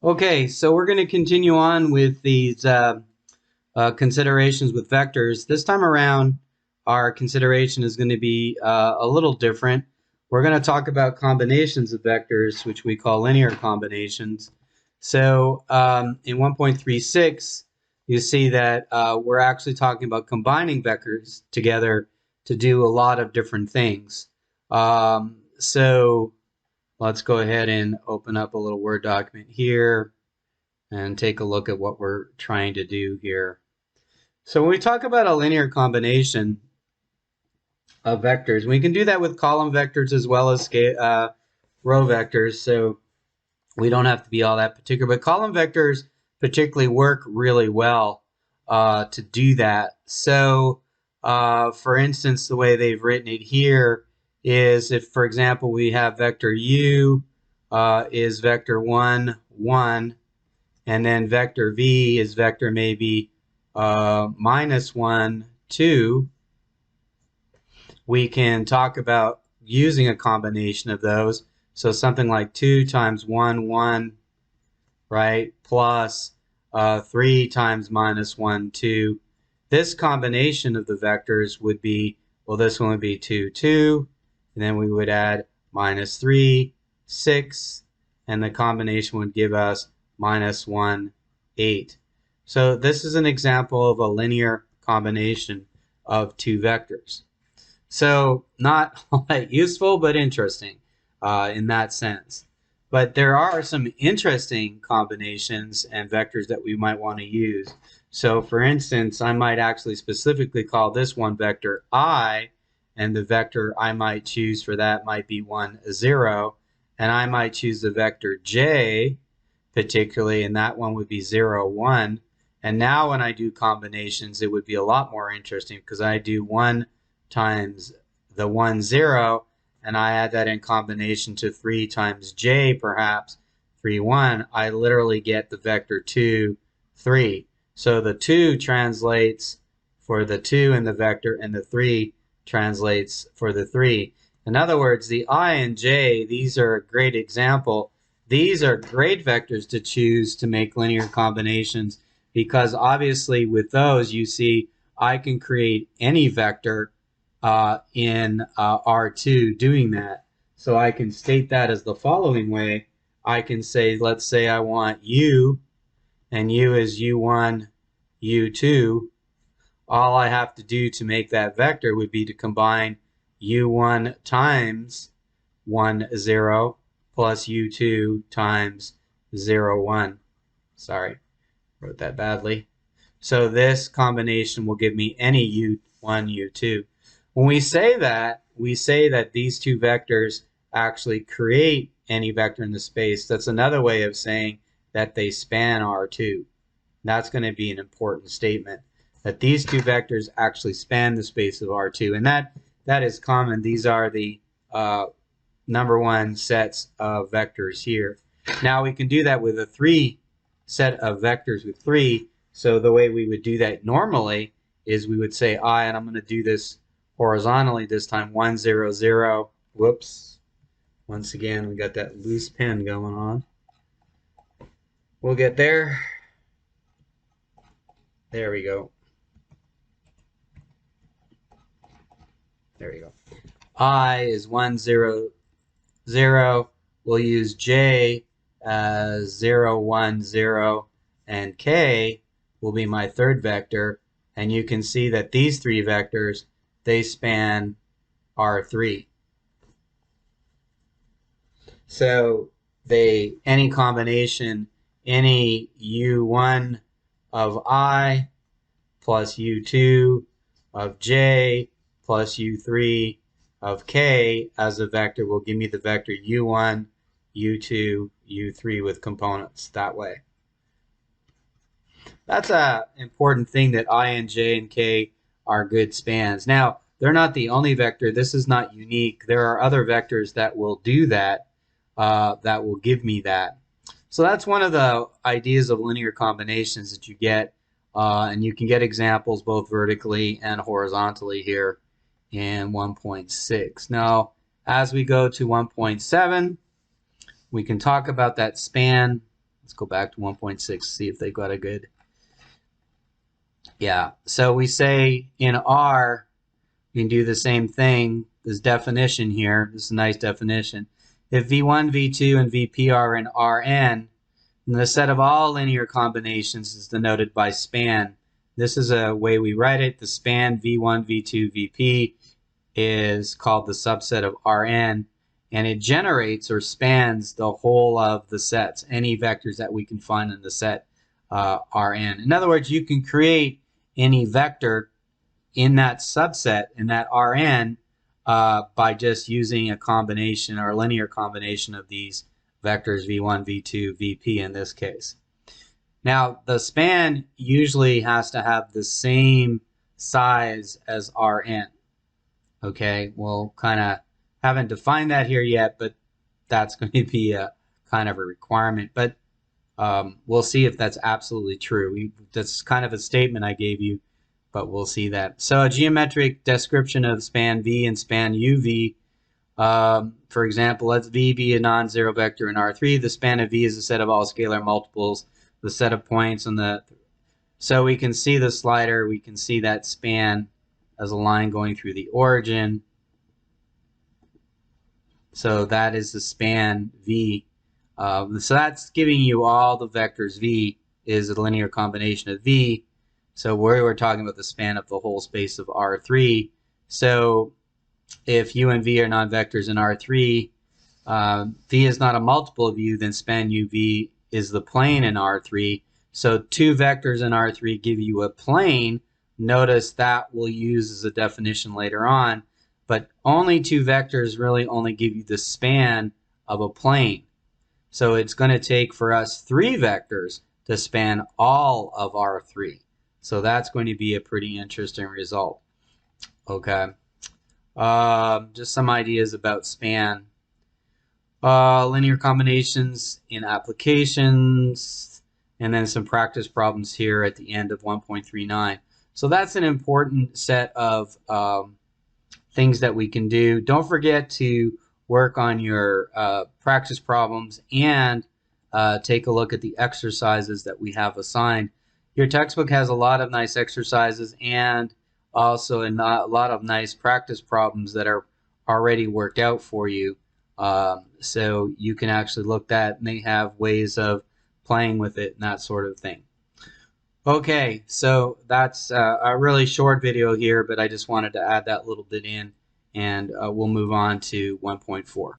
Okay, so we're going to continue on with these considerations with vectors. This time around, our consideration is going to be a little different. We're going to talk about combinations of vectors, which we call linear combinations. So in 1.36, you see that we're actually talking about combining vectors together to do a lot of different things. So let's go ahead and open up a little Word document here and take a look at what we're trying to do here. So when we talk about a linear combination of vectors, we can do that with column vectors as well as row vectors. So we don't have to be all that particular, but column vectors particularly work really well to do that. So for instance, the way they've written it here is if, for example, we have vector u is vector 1, 1, and then vector v is vector maybe -1, 2, we can talk about using a combination of those. So something like 2 times 1, 1, right, plus 3 times -1, 2. This combination of the vectors would be, well, this one would be 2, 2, and then we would add -3, 6, and the combination would give us -1, 8. So this is an example of a linear combination of two vectors. So not all that useful, but interesting in that sense. But there are some interesting combinations and vectors that we might want to use. So for instance, I might actually specifically call this one vector I, and the vector I might choose for that might be 1, 0, and I might choose the vector j particularly, and that one would be 0, 1. And now when I do combinations, it would be a lot more interesting because I do 1 times the 1, 0, and I add that in combination to 3 times j, perhaps 3, 1, I literally get the vector 2, 3. So the 2 translates for the 2 in the vector, and the 3 translates for the 3. In other words, the I and j, these are a great example. These are great vectors to choose to make linear combinations because obviously with those, you see, I can create any vector in R2 doing that. So I can state that as the following way. I can say, let's say I want U, and U is U1, U2. All I have to do to make that vector would be to combine U1 times 1, 0 plus U2 times 0, 1. Sorry, wrote that badly. So this combination will give me any U1, U2. When we say that these two vectors actually create any vector in the space. That's another way of saying that they span R2. That's going to be an important statement, that these two vectors actually span the space of R2. And that is common. These are the number one sets of vectors here. Now we can do that with a 3 set of vectors with 3. So the way we would do that normally is we would say I, and I'm going to do this horizontally this time, 1, 0, 0. Whoops. Once again, we got that loose pen going on. We'll get there. There we go. There we go. I is 1, 0, 0. We'll use J as 0, 1, 0, and K will be my third vector. And you can see that these three vectors, they span R3. So any combination, any U1 of I plus U2 of J plus U3 of K as a vector will give me the vector U1, U2, U3 with components that way. That's an important thing, that I and J and K are good spans. Now, they're not the only vector. This is not unique. There are other vectors that will do that, that will give me that. So that's one of the ideas of linear combinations that you get, and you can get examples both vertically and horizontally here in 1.6. Now, as we go to 1.7, we can talk about that span Let's go back to 1.6, see if they got a good. Yeah, so we say in R, you can do the same thing. This definition here, this is a nice definition. If V1, V2, and Vp are in Rn, then the set of all linear combinations is denoted by span. This is a way we write it. The span V1, V2, Vp is called the subset of Rn, and it generates or spans the whole of the sets, any vectors that we can find in the set Rn. In other words, you can create any vector in that subset, in that Rn, by just using a combination or a linear combination of these vectors V1, V2, Vp in this case. Now, the span usually has to have the same size as Rn. Okay, we'll kind of haven't defined that here yet, but that's going to be a kind of a requirement. But we'll see if that's absolutely true. That's kind of a statement I gave you, but we'll see that. So a geometric description of span V and span UV. For example, let's V be a non-zero vector in R3. The span of V is a set of all scalar multiples, the set of points on the. So we can see the slider. We can see that span as a line going through the origin. So that is the span V. So that's giving you all the vectors. V is a linear combination of V. So we're talking about the span of the whole space of R3. So if U and V are non-vectors in R3, V is not a multiple of U, then span UV is the plane in R3. So two vectors in R3 give you a plane. Notice that we'll use as a definition later on, but only two vectors really only give you the span of a plane. So it's going to take for us three vectors to span all of R3. So that's going to be a pretty interesting result. Okay. Just some ideas about span. Linear combinations in applications, and then some practice problems here at the end of 1.39. So that's an important set of things that we can do. Don't forget to work on your practice problems and take a look at the exercises that we have assigned. Your textbook has a lot of nice exercises and also a lot of nice practice problems that are already worked out for you. So you can actually look at, and they have ways of playing with it and that sort of thing. Okay, so that's a really short video here, but I just wanted to add that little bit in, and we'll move on to 1.4.